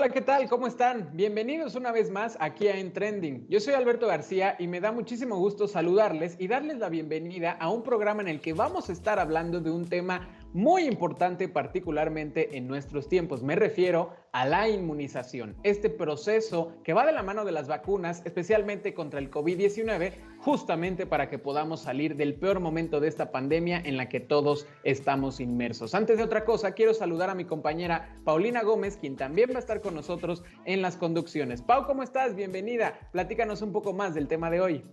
Hola, ¿qué tal? ¿Cómo están? Bienvenidos una vez más aquí a En Trending. Yo soy Alberto García y me da muchísimo gusto saludarles y darles la bienvenida a un programa en el que vamos a estar hablando de un tema muy importante, particularmente en nuestros tiempos. Me refiero a la inmunización, este proceso que va de la mano de las vacunas, especialmente contra el COVID-19, justamente para que podamos salir del peor momento de esta pandemia en la que todos estamos inmersos. Antes de otra cosa, quiero saludar a mi compañera Paulina Gómez, quien también va a estar con nosotros en las conducciones. Pau, ¿cómo estás? Bienvenida. Platícanos un poco más del tema de hoy.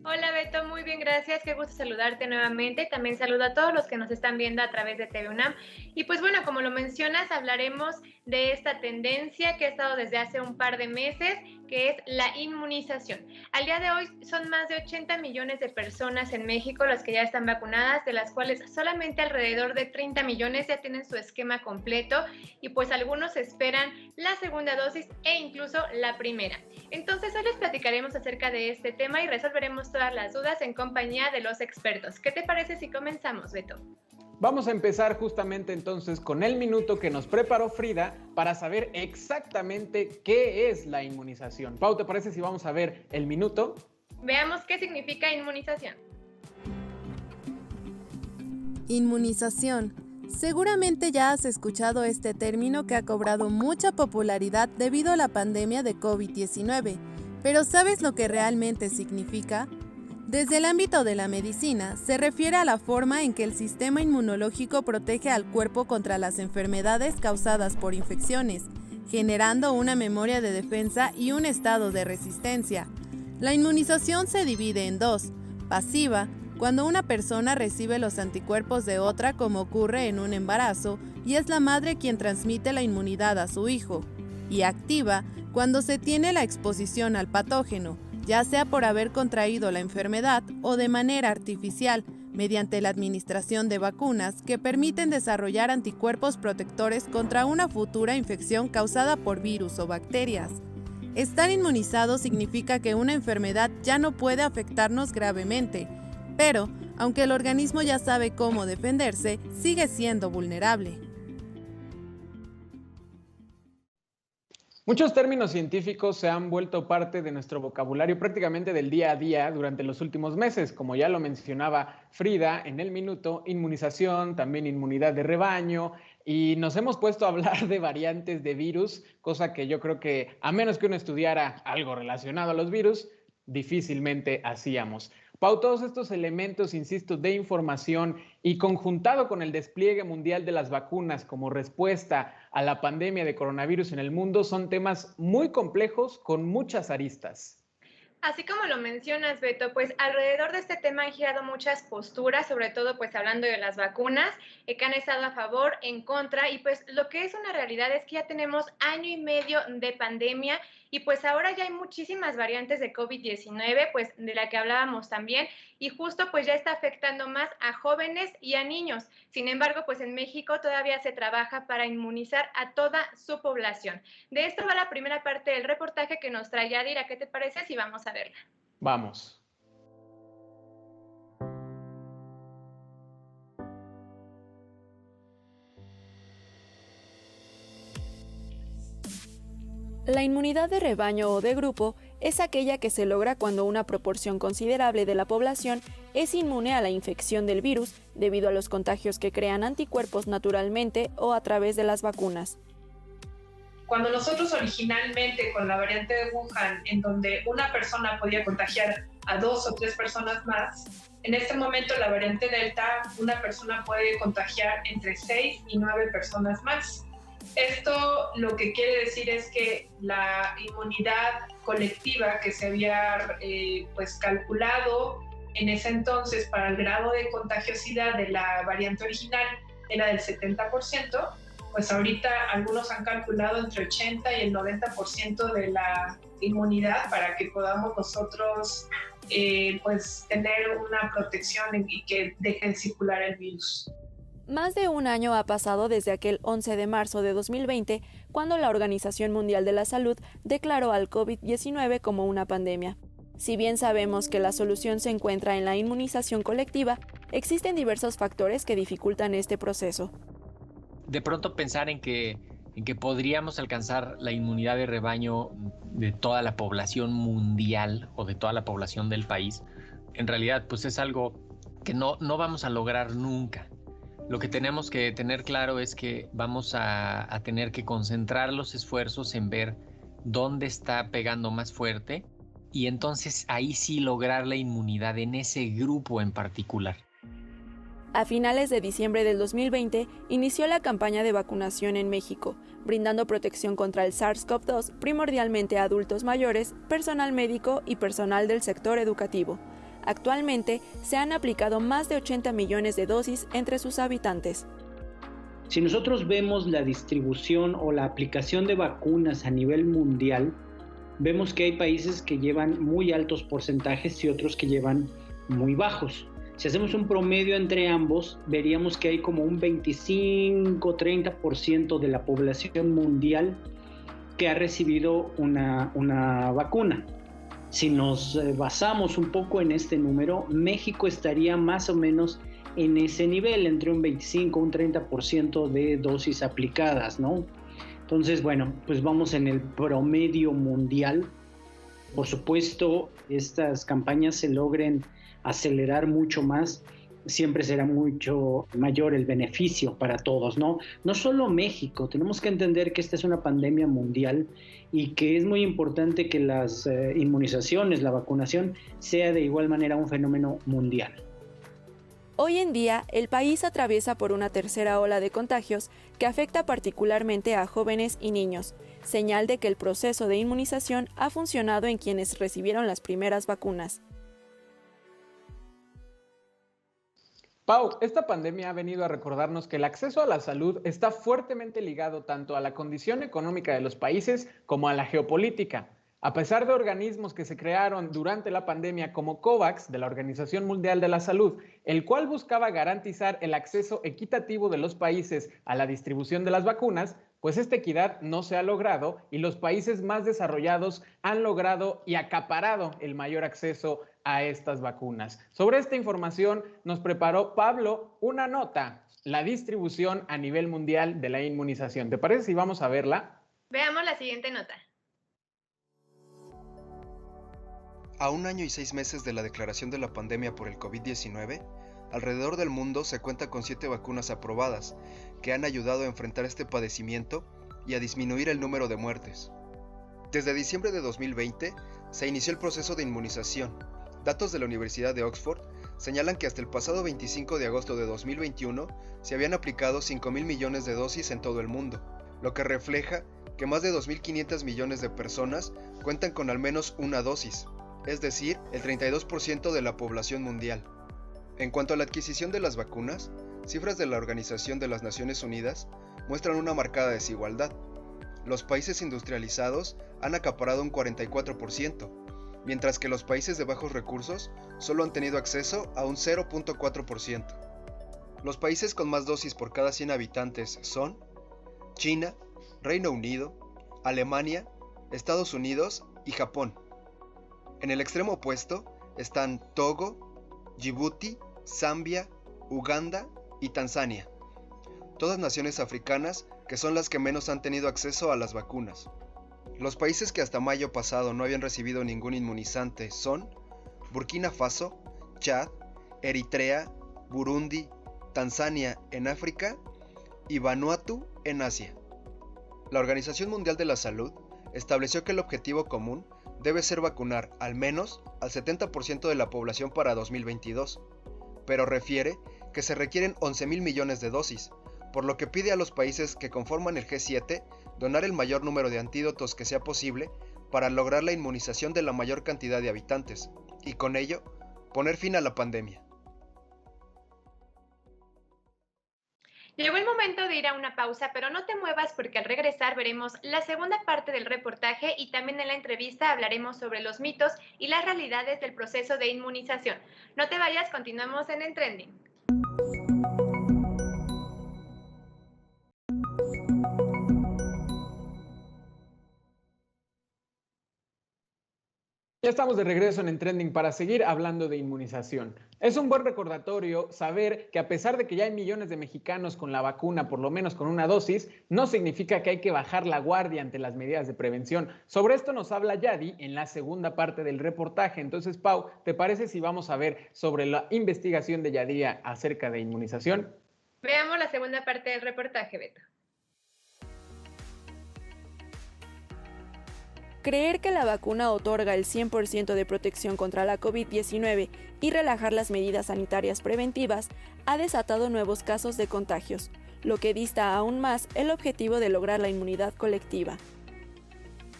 Hola Beto, muy bien, gracias. Qué gusto saludarte nuevamente. También saludo a todos los que nos están viendo a través de TV UNAM. Y pues bueno, como lo mencionas, hablaremos de esta tendencia que ha estado desde hace un par de meses, que es la inmunización. Al día de hoy son más de 80 millones de personas en México las que ya están vacunadas, de las cuales solamente alrededor de 30 millones ya tienen su esquema completo y pues algunos esperan la segunda dosis e incluso la primera. Entonces hoy les platicaremos acerca de este tema y resolveremos todas las dudas en compañía de los expertos. ¿Qué te parece si comenzamos, Beto? Vamos a empezar justamente entonces con el minuto que nos preparó Frida para saber exactamente qué es la inmunización. Pau, ¿te parece si vamos a ver el minuto? Veamos qué significa inmunización. Inmunización. Seguramente ya has escuchado este término que ha cobrado mucha popularidad debido a la pandemia de COVID-19, pero ¿sabes lo que realmente significa? Desde el ámbito de la medicina, se refiere a la forma en que el sistema inmunológico protege al cuerpo contra las enfermedades causadas por infecciones, generando una memoria de defensa y un estado de resistencia. La inmunización se divide en dos: pasiva, cuando una persona recibe los anticuerpos de otra, como ocurre en un embarazo, y es la madre quien transmite la inmunidad a su hijo; y activa, cuando se tiene la exposición al patógeno, ya sea por haber contraído la enfermedad o de manera artificial, mediante la administración de vacunas que permiten desarrollar anticuerpos protectores contra una futura infección causada por virus o bacterias. Estar inmunizado significa que una enfermedad ya no puede afectarnos gravemente, pero, aunque el organismo ya sabe cómo defenderse, sigue siendo vulnerable. Muchos términos científicos se han vuelto parte de nuestro vocabulario prácticamente del día a día durante los últimos meses, como ya lo mencionaba Frida en el minuto: inmunización, también inmunidad de rebaño, y nos hemos puesto a hablar de variantes de virus, cosa que yo creo que a menos que uno estudiara algo relacionado a los virus, difícilmente hacíamos. Pau, todos estos elementos, insisto, de información y conjuntado con el despliegue mundial de las vacunas como respuesta a la pandemia de coronavirus en el mundo, son temas muy complejos con muchas aristas. Así como lo mencionas, Beto, pues alrededor de este tema han girado muchas posturas, sobre todo pues hablando de las vacunas, que han estado a favor, en contra, y pues lo que es una realidad es que ya tenemos año y medio de pandemia y pues ahora ya hay muchísimas variantes de COVID-19, pues de la que hablábamos también, y justo pues ya está afectando más a jóvenes y a niños. Sin embargo, pues en México todavía se trabaja para inmunizar a toda su población. De esto va la primera parte del reportaje que nos trae Yadira. ¿Qué te parece si vamos a verla? Vamos. La inmunidad de rebaño o de grupo es aquella que se logra cuando una proporción considerable de la población es inmune a la infección del virus debido a los contagios que crean anticuerpos naturalmente o a través de las vacunas. Cuando nosotros originalmente con la variante de Wuhan, en donde una persona podía contagiar a 2 o 3 personas más, en este momento la variante Delta, una persona puede contagiar entre 6 y 9 personas más. Esto lo que quiere decir es que la inmunidad colectiva que se había calculado en ese entonces para el grado de contagiosidad de la variante original era del 70%, pues ahorita algunos han calculado entre 80 y el 90% de la inmunidad para que podamos nosotros tener una protección y que deje de circular el virus. Más de un año ha pasado desde aquel 11 de marzo de 2020, cuando la Organización Mundial de la Salud declaró al COVID-19 como una pandemia. Si bien sabemos que la solución se encuentra en la inmunización colectiva, existen diversos factores que dificultan este proceso. De pronto pensar en que en que podríamos alcanzar la inmunidad de rebaño de toda la población mundial o de toda la población del país, en realidad pues es algo que no vamos a lograr nunca. Lo que tenemos que tener claro es que vamos a tener que concentrar los esfuerzos en ver dónde está pegando más fuerte y entonces ahí sí lograr la inmunidad en ese grupo en particular. A finales de diciembre del 2020 inició la campaña de vacunación en México, brindando protección contra el SARS-CoV-2 primordialmente a adultos mayores, personal médico y personal del sector educativo. Actualmente se han aplicado más de 80 millones de dosis entre sus habitantes. Si nosotros vemos la distribución o la aplicación de vacunas a nivel mundial, vemos que hay países que llevan muy altos porcentajes y otros que llevan muy bajos. Si hacemos un promedio entre ambos, veríamos que hay como un 25-30% de la población mundial que ha recibido una vacuna. Si nos basamos un poco en este número, México estaría más o menos en ese nivel, entre un 25 y un 30% de dosis aplicadas, ¿no? Entonces, bueno, pues vamos en el promedio mundial. Por supuesto, estas campañas se logren acelerar mucho más, siempre será mucho mayor el beneficio para todos, ¿no? No solo México, tenemos que entender que esta es una pandemia mundial y que es muy importante que las inmunizaciones, la vacunación, sea de igual manera un fenómeno mundial. Hoy en día, el país atraviesa por una tercera ola de contagios que afecta particularmente a jóvenes y niños, señal de que el proceso de inmunización ha funcionado en quienes recibieron las primeras vacunas. Pau, esta pandemia ha venido a recordarnos que el acceso a la salud está fuertemente ligado tanto a la condición económica de los países como a la geopolítica. A pesar de organismos que se crearon durante la pandemia como COVAX, de la Organización Mundial de la Salud, el cual buscaba garantizar el acceso equitativo de los países a la distribución de las vacunas, pues esta equidad no se ha logrado y los países más desarrollados han logrado y acaparado el mayor acceso a estas vacunas. Sobre esta información nos preparó Pablo una nota, la distribución a nivel mundial de la inmunización. ¿Te parece si vamos a verla? Veamos la siguiente nota. A 1 año y 6 meses de la declaración de la pandemia por el COVID-19, alrededor del mundo se cuenta con 7 vacunas aprobadas que han ayudado a enfrentar este padecimiento y a disminuir el número de muertes. Desde diciembre de 2020 se inició el proceso de inmunización. Datos de la Universidad de Oxford señalan que hasta el pasado 25 de agosto de 2021 se habían aplicado 5.000 millones de dosis en todo el mundo, lo que refleja que más de 2.500 millones de personas cuentan con al menos una dosis, es decir, el 32% de la población mundial. En cuanto a la adquisición de las vacunas, cifras de la Organización de las Naciones Unidas muestran una marcada desigualdad. Los países industrializados han acaparado un 44%, mientras que los países de bajos recursos solo han tenido acceso a un 0.4%. Los países con más dosis por cada 100 habitantes son China, Reino Unido, Alemania, Estados Unidos y Japón. En el extremo opuesto están Togo, Djibouti, Zambia, Uganda y Tanzania, todas naciones africanas que son las que menos han tenido acceso a las vacunas. Los países que hasta mayo pasado no habían recibido ningún inmunizante son Burkina Faso, Chad, Eritrea, Burundi, Tanzania en África y Vanuatu en Asia. La Organización Mundial de la Salud estableció que el objetivo común debe ser vacunar al menos al 70% de la población para 2022, pero refiere que se requieren 11.000 millones de dosis, por lo que pide a los países que conforman el G7 donar el mayor número de antídotos que sea posible para lograr la inmunización de la mayor cantidad de habitantes, y con ello, poner fin a la pandemia. Llegó el momento de ir a una pausa, pero no te muevas porque al regresar veremos la segunda parte del reportaje y también en la entrevista hablaremos sobre los mitos y las realidades del proceso de inmunización. No te vayas, continuamos en Trending. Ya estamos de regreso en Trending para seguir hablando de inmunización. Es un buen recordatorio saber que a pesar de que ya hay millones de mexicanos con la vacuna, por lo menos con una dosis, no significa que hay que bajar la guardia ante las medidas de prevención. Sobre esto nos habla Yadi en la segunda parte del reportaje. Entonces, Pau, ¿te parece si vamos a ver sobre la investigación de Yadi acerca de inmunización? Veamos la segunda parte del reportaje, Beto. Creer que la vacuna otorga el 100% de protección contra la COVID-19 y relajar las medidas sanitarias preventivas ha desatado nuevos casos de contagios, lo que dista aún más el objetivo de lograr la inmunidad colectiva.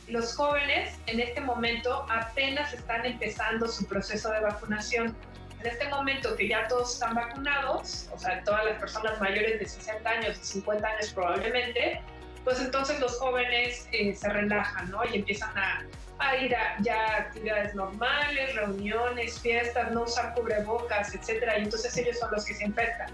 Los jóvenes en este momento apenas están empezando su proceso de vacunación. En este momento que ya todos están vacunados, o sea, todas las personas mayores de 60 años, 50 años probablemente, pues entonces los jóvenes se relajan, ¿no? Y empiezan a ir a ya actividades normales, reuniones, fiestas, no usar cubrebocas, etcétera, y entonces ellos son los que se infectan.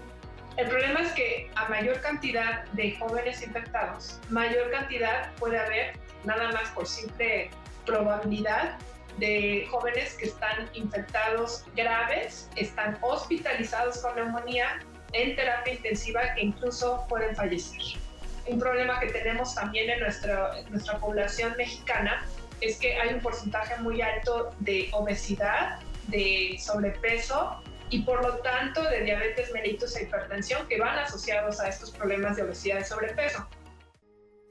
El problema es que a mayor cantidad de jóvenes infectados, mayor cantidad puede haber, nada más por simple probabilidad, de jóvenes que están infectados graves, están hospitalizados con neumonía en terapia intensiva e incluso pueden fallecer. Un problema que tenemos también en nuestra población mexicana es que hay un porcentaje muy alto de obesidad, de sobrepeso y por lo tanto de diabetes mellitus e hipertensión que van asociados a estos problemas de obesidad y sobrepeso.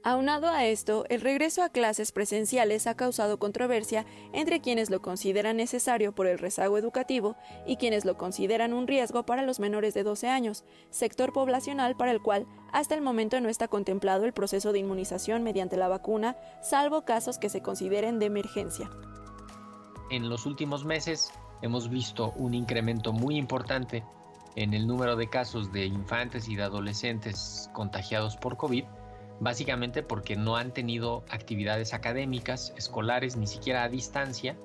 Aunado a esto, el regreso a clases presenciales ha causado controversia entre quienes lo consideran necesario por el rezago educativo y quienes lo consideran un riesgo para los menores de 12 años, sector poblacional para el cual hasta el momento no está contemplado el proceso de inmunización mediante la vacuna, salvo casos que se consideren de emergencia. En los últimos meses hemos visto un incremento muy importante en el número de casos de infantes y de adolescentes contagiados por COVID, básicamente porque no han tenido actividades académicas, escolares, ni siquiera a distancia,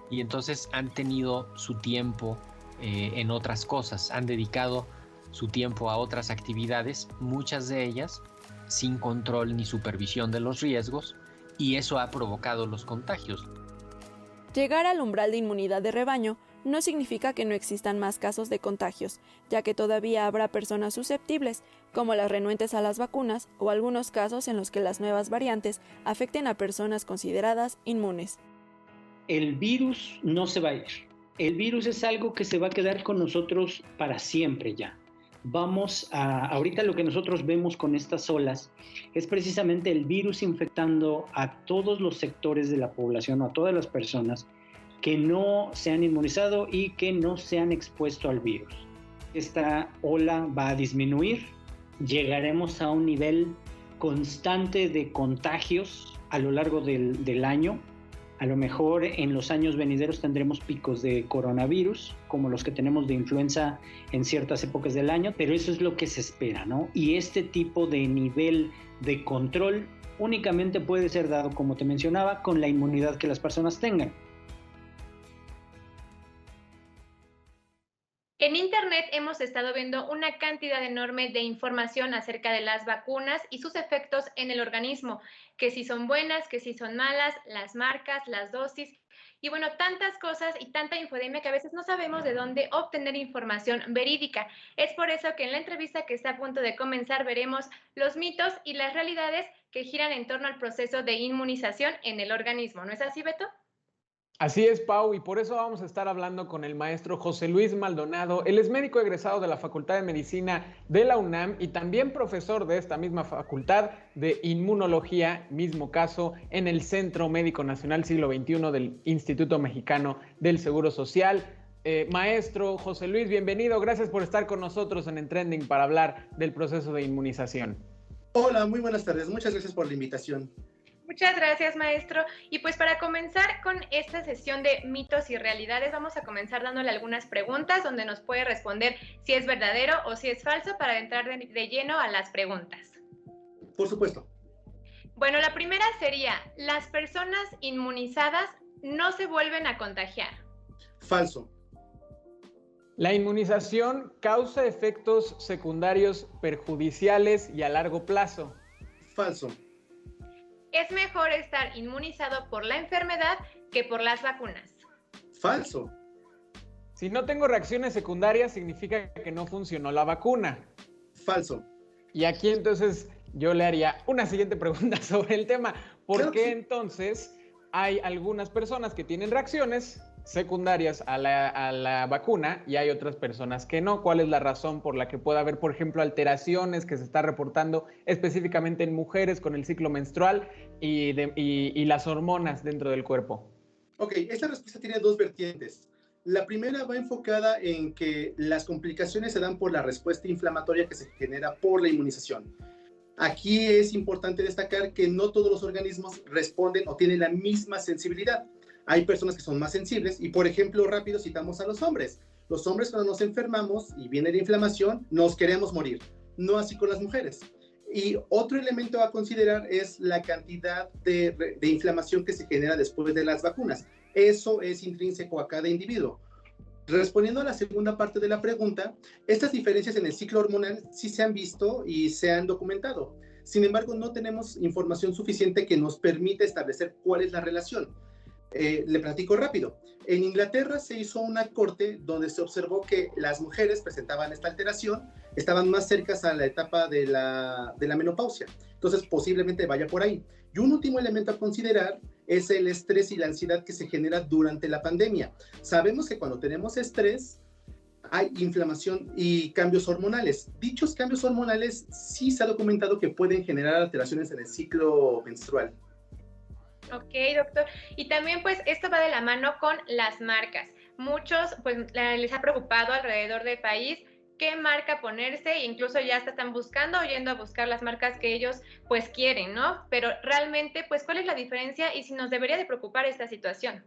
y entonces han tenido su tiempo en otras cosas, han dedicado su tiempo a otras actividades, muchas de ellas sin control ni supervisión de los riesgos, y eso ha provocado los contagios. Llegar al umbral de inmunidad de rebaño no significa que no existan más casos de contagios, ya que todavía habrá personas susceptibles, como las renuentes a las vacunas o algunos casos en los que las nuevas variantes afecten a personas consideradas inmunes. El virus no se va a ir. El virus es algo que se va a quedar con nosotros para siempre ya. Ahorita lo que nosotros vemos con estas olas es precisamente el virus infectando a todos los sectores de la población, a todas las personas que no se han inmunizado y que no se han expuesto al virus. Esta ola va a disminuir, llegaremos a un nivel constante de contagios a lo largo del año. A lo mejor en los años venideros tendremos picos de coronavirus, como los que tenemos de influenza en ciertas épocas del año, pero eso es lo que se espera, ¿no? Y este tipo de nivel de control únicamente puede ser dado, como te mencionaba, con la inmunidad que las personas tengan. En Internet hemos estado viendo una cantidad enorme de información acerca de las vacunas y sus efectos en el organismo, que si son buenas, que si son malas, las marcas, las dosis, y bueno, tantas cosas y tanta infodemia que a veces no sabemos de dónde obtener información verídica. Es por eso que en la entrevista que está a punto de comenzar veremos los mitos y las realidades que giran en torno al proceso de inmunización en el organismo. ¿No es así, Beto? Así es, Pau, y por eso vamos a estar hablando con el maestro José Luis Maldonado. Él es médico egresado de la Facultad de Medicina de la UNAM y también profesor de esta misma facultad de inmunología, mismo caso, en el Centro Médico Nacional Siglo XXI del Instituto Mexicano del Seguro Social. Maestro José Luis, bienvenido. Gracias por estar con nosotros en Trending para hablar del proceso de inmunización. Hola, muy buenas tardes. Muchas gracias por la invitación. Muchas gracias, maestro. Y pues para comenzar con esta sesión de mitos y realidades, vamos a comenzar dándole algunas preguntas donde nos puede responder si es verdadero o si es falso para entrar de lleno a las preguntas. Por supuesto. Bueno, la primera sería, ¿las personas inmunizadas no se vuelven a contagiar? Falso. La inmunización causa efectos secundarios perjudiciales y a largo plazo. Falso. Es mejor estar inmunizado por la enfermedad que por las vacunas. Falso. Si no tengo reacciones secundarias, significa que no funcionó la vacuna. Falso. Y aquí entonces yo le haría una siguiente pregunta sobre el tema. ¿Por qué entonces hay algunas personas que tienen reacciones secundarias a la vacuna y hay otras personas que no? ¿Cuál es la razón por la que puede haber, por ejemplo, alteraciones que se está reportando específicamente en mujeres con el ciclo menstrual y las hormonas dentro del cuerpo? Ok, esta respuesta tiene dos vertientes. La primera va enfocada en que las complicaciones se dan por la respuesta inflamatoria que se genera por la inmunización. Aquí es importante destacar que no todos los organismos responden o tienen la misma sensibilidad. Hay personas que son más sensibles y, por ejemplo, rápido citamos a los hombres. Los hombres, cuando nos enfermamos y viene la inflamación, nos queremos morir. No así con las mujeres. Y otro elemento a considerar es la cantidad de inflamación que se genera después de las vacunas. Eso es intrínseco a cada individuo. Respondiendo a la segunda parte de la pregunta, estas diferencias en el ciclo hormonal sí se han visto y se han documentado. Sin embargo, no tenemos información suficiente que nos permita establecer cuál es la relación. Le platico rápido. En Inglaterra se hizo una corte donde se observó que las mujeres presentaban esta alteración, estaban más cercas a la etapa de la menopausia. Entonces, posiblemente vaya por ahí. Y un último elemento a considerar es el estrés y la ansiedad que se genera durante la pandemia. Sabemos que cuando tenemos estrés, hay inflamación y cambios hormonales. Dichos cambios hormonales sí se ha documentado que pueden generar alteraciones en el ciclo menstrual. Ok, doctor. Y también pues esto va de la mano con las marcas. Muchos pues les ha preocupado alrededor del país qué marca ponerse, incluso ya están buscando o yendo a buscar las marcas que ellos pues quieren, ¿no? Pero realmente pues ¿cuál es la diferencia y si nos debería de preocupar esta situación?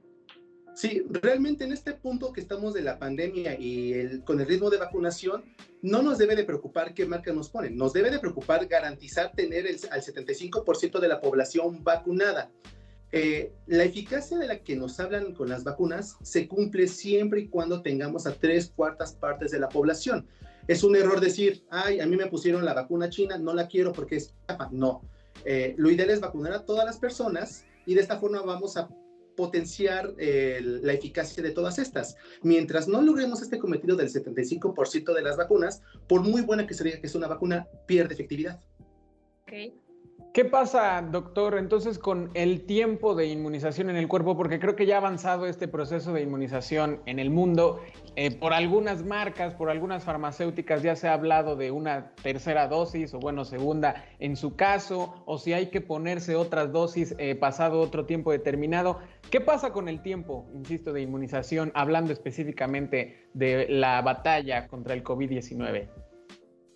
Sí, realmente en este punto que estamos de la pandemia y con el ritmo de vacunación, no nos debe de preocupar qué marca nos ponen. Nos debe de preocupar garantizar tener al 75% de la población vacunada. La eficacia de la que nos hablan con las vacunas se cumple siempre y cuando tengamos a 3/4 partes de la población. Es un error decir, ay, a mí me pusieron la vacuna china, no la quiero porque es chafa. No, lo ideal es vacunar a todas las personas y de esta forma vamos a potenciar la eficacia de todas estas. Mientras no logremos este cometido del 75% de las vacunas, por muy buena que se diga que es una vacuna, pierde efectividad. Okay. ¿Qué pasa, doctor, entonces con el tiempo de inmunización en el cuerpo? Porque creo que ya ha avanzado este proceso de inmunización en el mundo. Por algunas marcas, por algunas farmacéuticas ya se ha hablado de una tercera dosis o bueno, segunda en su caso, o si hay que ponerse otras dosis pasado otro tiempo determinado. ¿Qué pasa con el tiempo, insisto, de inmunización, hablando específicamente de la batalla contra el COVID-19?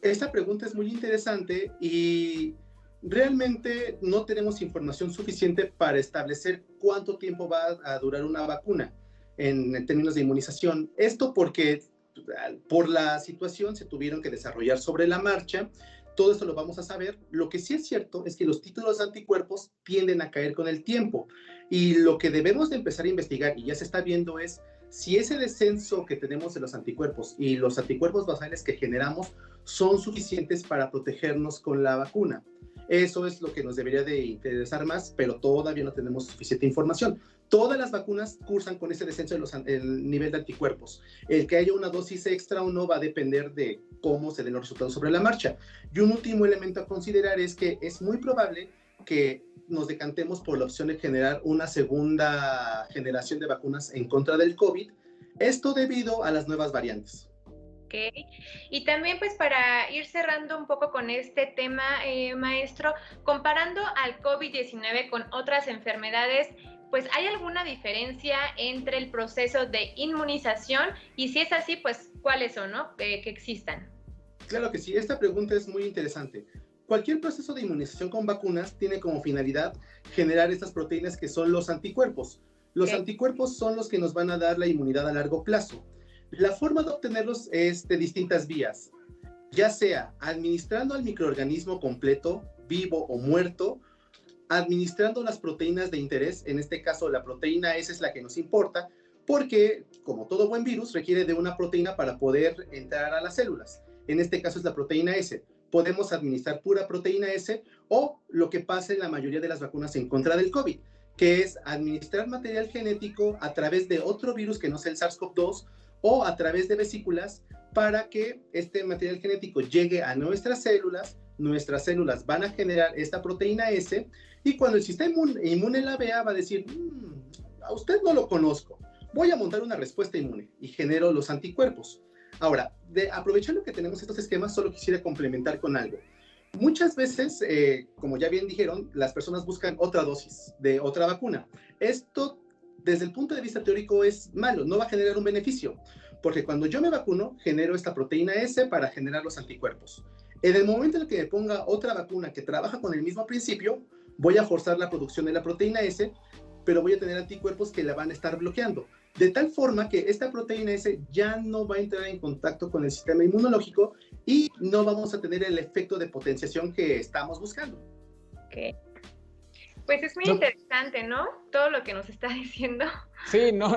Esta pregunta es muy interesante y realmente no tenemos información suficiente para establecer cuánto tiempo va a durar una vacuna en términos de inmunización. Esto porque por la situación se tuvieron que desarrollar sobre la marcha. Todo esto lo vamos a saber. Lo que sí es cierto es que los títulos de anticuerpos tienden a caer con el tiempo. Y lo que debemos de empezar a investigar, y ya se está viendo, es si ese descenso que tenemos de los anticuerpos y los anticuerpos basales que generamos son suficientes para protegernos con la vacuna. Eso es lo que nos debería de interesar más, pero todavía no tenemos suficiente información. Todas las vacunas cursan con ese descenso del nivel de anticuerpos. El que haya una dosis extra o no va a depender de cómo se den los resultados sobre la marcha. Y un último elemento a considerar es que es muy probable que nos decantemos por la opción de generar una segunda generación de vacunas en contra del COVID. Esto debido a las nuevas variantes. Okay. Y también pues para ir cerrando un poco con este tema, maestro, comparando al COVID-19 con otras enfermedades, pues ¿hay alguna diferencia entre el proceso de inmunización? Y si es así, pues ¿cuáles son, no? Que existan. Claro que sí, esta pregunta es muy interesante. Cualquier proceso de inmunización con vacunas tiene como finalidad generar estas proteínas que son los anticuerpos. Los anticuerpos son los que nos van a dar la inmunidad a largo plazo. La forma de obtenerlos es de distintas vías, ya sea administrando al microorganismo completo, vivo o muerto, administrando las proteínas de interés, en este caso la proteína S es la que nos importa, porque como todo buen virus requiere de una proteína para poder entrar a las células. En este caso es la proteína S. Podemos administrar pura proteína S o lo que pasa en la mayoría de las vacunas en contra del COVID, que es administrar material genético a través de otro virus que no sea el SARS-CoV-2 o a través de vesículas para que este material genético llegue a nuestras células van a generar esta proteína S y cuando el sistema inmune la vea va a decir, a usted no lo conozco, voy a montar una respuesta inmune y genero los anticuerpos. Ahora, aprovechando que tenemos estos esquemas, solo quisiera complementar con algo. Muchas veces, como ya bien dijeron, las personas buscan otra dosis de otra vacuna. Esto, desde el punto de vista teórico, es malo, no va a generar un beneficio, porque cuando yo me vacuno, genero esta proteína S para generar los anticuerpos. En el momento en el que me ponga otra vacuna que trabaja con el mismo principio, voy a forzar la producción de la proteína S, pero voy a tener anticuerpos que la van a estar bloqueando. De tal forma que esta proteína S ya no va a entrar en contacto con el sistema inmunológico y no vamos a tener el efecto de potenciación que estamos buscando. Ok. Pues es muy interesante, ¿no? Todo lo que nos está diciendo. Sí, no,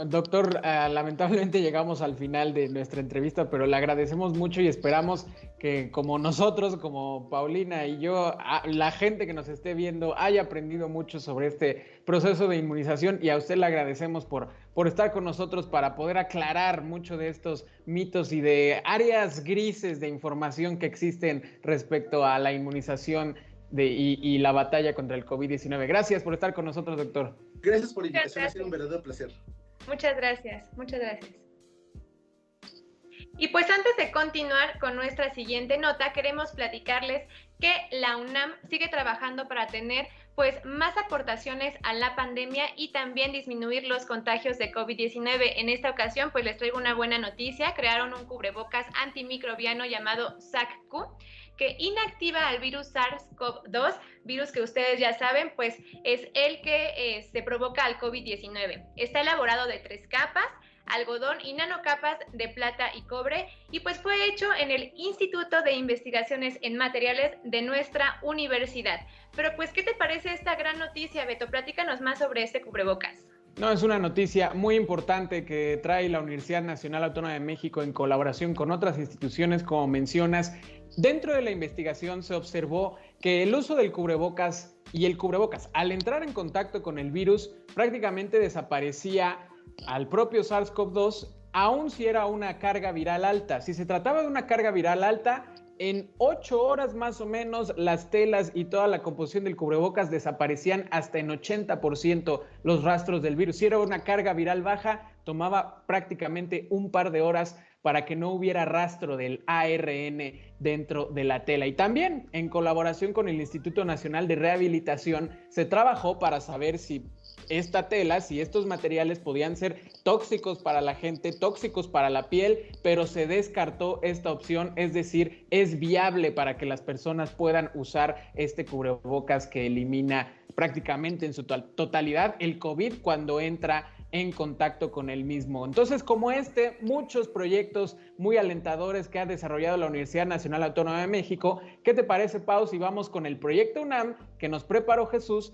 doctor, lamentablemente llegamos al final de nuestra entrevista, pero le agradecemos mucho y esperamos que como nosotros, como Paulina y yo, la gente que nos esté viendo haya aprendido mucho sobre este proceso de inmunización y a usted le agradecemos por estar con nosotros para poder aclarar mucho de estos mitos y de áreas grises de información que existen respecto a la inmunización y la batalla contra el COVID-19. Gracias por estar con nosotros, doctor. Gracias por la invitación, ha sido un verdadero placer. Muchas gracias, muchas gracias. Y pues antes de continuar con nuestra siguiente nota, queremos platicarles que la UNAM sigue trabajando para tener pues más aportaciones a la pandemia y también disminuir los contagios de COVID-19. En esta ocasión pues les traigo una buena noticia, crearon un cubrebocas antimicrobiano llamado SAC-Q, que inactiva al virus SARS-CoV-2, virus que ustedes ya saben, pues es el que se provoca al COVID-19. Está elaborado de 3 capas, algodón y nanocapas de plata y cobre, y pues fue hecho en el Instituto de Investigaciones en Materiales de nuestra universidad. Pero pues, ¿qué te parece esta gran noticia, Beto? Platícanos más sobre este cubrebocas. No, es una noticia muy importante que trae la Universidad Nacional Autónoma de México en colaboración con otras instituciones, como mencionas. Dentro de la investigación se observó que el uso del cubrebocas al entrar en contacto con el virus prácticamente desaparecía al propio SARS-CoV-2, aun si era una carga viral alta. Si se trataba de una carga viral alta, en 8 horas más o menos las telas y toda la composición del cubrebocas desaparecían hasta en 80% los rastros del virus. Si era una carga viral baja, tomaba prácticamente un par de horas para que no hubiera rastro del ARN dentro de la tela. Y también, en colaboración con el Instituto Nacional de Rehabilitación, se trabajó para saber si esta tela, si estos materiales podían ser tóxicos para la gente, tóxicos para la piel, pero se descartó esta opción, es decir, es viable para que las personas puedan usar este cubrebocas que elimina prácticamente en su totalidad el COVID cuando entra en contacto con el mismo. Entonces, como muchos proyectos muy alentadores que ha desarrollado la Universidad Nacional Autónoma de México. ¿Qué te parece, Pau, si vamos con el proyecto UNAM que nos preparó Jesús,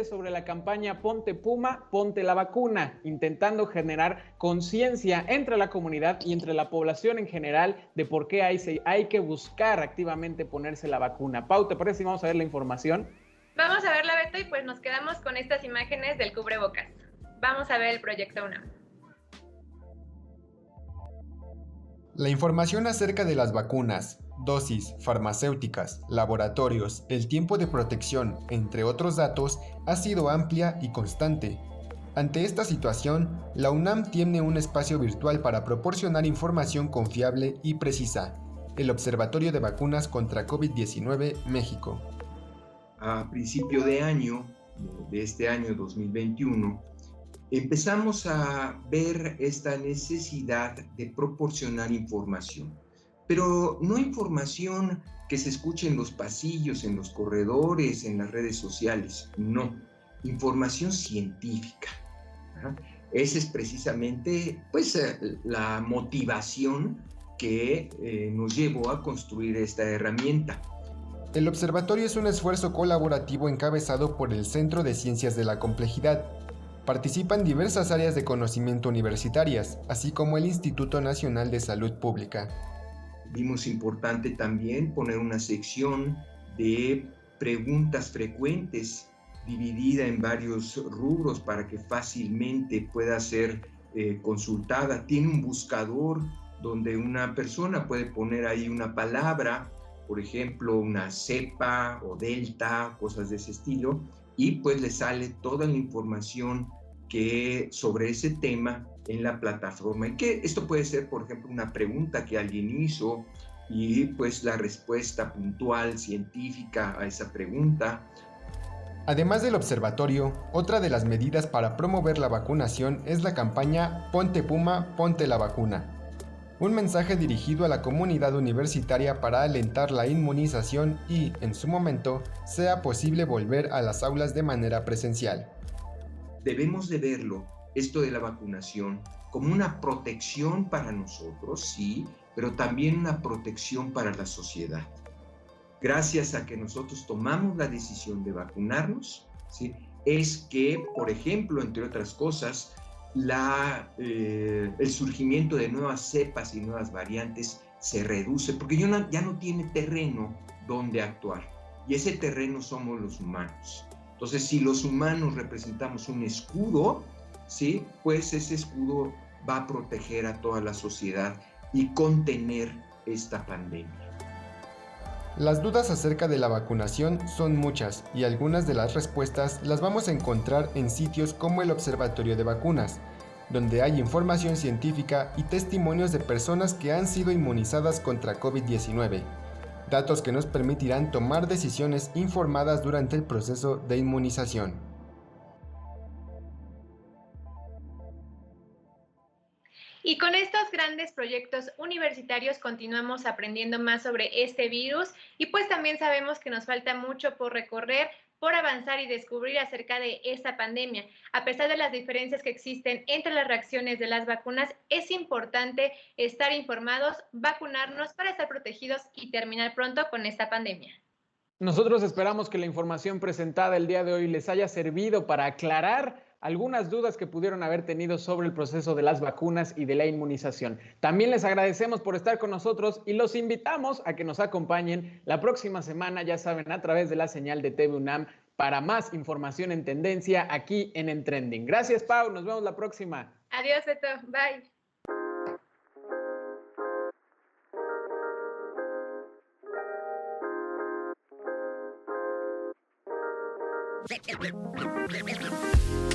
sobre la campaña Ponte Puma, Ponte la Vacuna, intentando generar conciencia entre la comunidad y entre la población en general de por qué hay que buscar activamente ponerse la vacuna? Pau, ¿te parece si vamos a ver la información? Vamos a verla, Beto, y pues nos quedamos con estas imágenes del cubrebocas. Vamos a ver el proyecto UNAM. La información acerca de las vacunas, dosis, farmacéuticas, laboratorios, el tiempo de protección, entre otros datos, ha sido amplia y constante. Ante esta situación, la UNAM tiene un espacio virtual para proporcionar información confiable y precisa. El Observatorio de Vacunas contra COVID-19 México. A principio de año, de este año 2021, empezamos a ver esta necesidad de proporcionar información, pero no información que se escuche en los pasillos, en los corredores, en las redes sociales, no, información científica. Esa es precisamente la motivación que nos llevó a construir esta herramienta. El observatorio es un esfuerzo colaborativo encabezado por el Centro de Ciencias de la Complejidad. Participan diversas áreas de conocimiento universitarias, así como el Instituto Nacional de Salud Pública. Vimos importante también poner una sección de preguntas frecuentes dividida en varios rubros para que fácilmente pueda ser consultada. Tiene un buscador donde una persona puede poner ahí una palabra, por ejemplo, una cepa o delta, cosas de ese estilo, y pues le sale toda la información sobre ese tema en la plataforma. Y que esto puede ser, por ejemplo, una pregunta que alguien hizo y pues la respuesta puntual, científica a esa pregunta. Además del observatorio, otra de las medidas para promover la vacunación es la campaña Ponte Puma, ponte la vacuna. Un mensaje dirigido a la comunidad universitaria para alentar la inmunización y, en su momento, sea posible volver a las aulas de manera presencial. Debemos de verlo, esto de la vacunación, como una protección para nosotros, sí, pero también una protección para la sociedad. Gracias a que nosotros tomamos la decisión de vacunarnos, ¿sí?, es que, por ejemplo, entre otras cosas, el surgimiento de nuevas cepas y nuevas variantes se reduce, porque ya no tiene terreno donde actuar, y ese terreno somos los humanos. Entonces, si los humanos representamos un escudo, ¿sí?, pues ese escudo va a proteger a toda la sociedad y contener esta pandemia. Las dudas acerca de la vacunación son muchas y algunas de las respuestas las vamos a encontrar en sitios como el Observatorio de Vacunas, donde hay información científica y testimonios de personas que han sido inmunizadas contra COVID-19, datos que nos permitirán tomar decisiones informadas durante el proceso de inmunización. Y con estos grandes proyectos universitarios continuamos aprendiendo más sobre este virus y pues también sabemos que nos falta mucho por recorrer, por avanzar y descubrir acerca de esta pandemia. A pesar de las diferencias que existen entre las reacciones de las vacunas, es importante estar informados, vacunarnos para estar protegidos y terminar pronto con esta pandemia. Nosotros esperamos que la información presentada el día de hoy les haya servido para aclarar algunas dudas que pudieron haber tenido sobre el proceso de las vacunas y de la inmunización. También les agradecemos por estar con nosotros y los invitamos a que nos acompañen la próxima semana, ya saben, a través de la señal de TV UNAM para más información en tendencia aquí en Trending. Gracias, Pau. Nos vemos la próxima. Adiós, Beto. Bye. We'll be right back.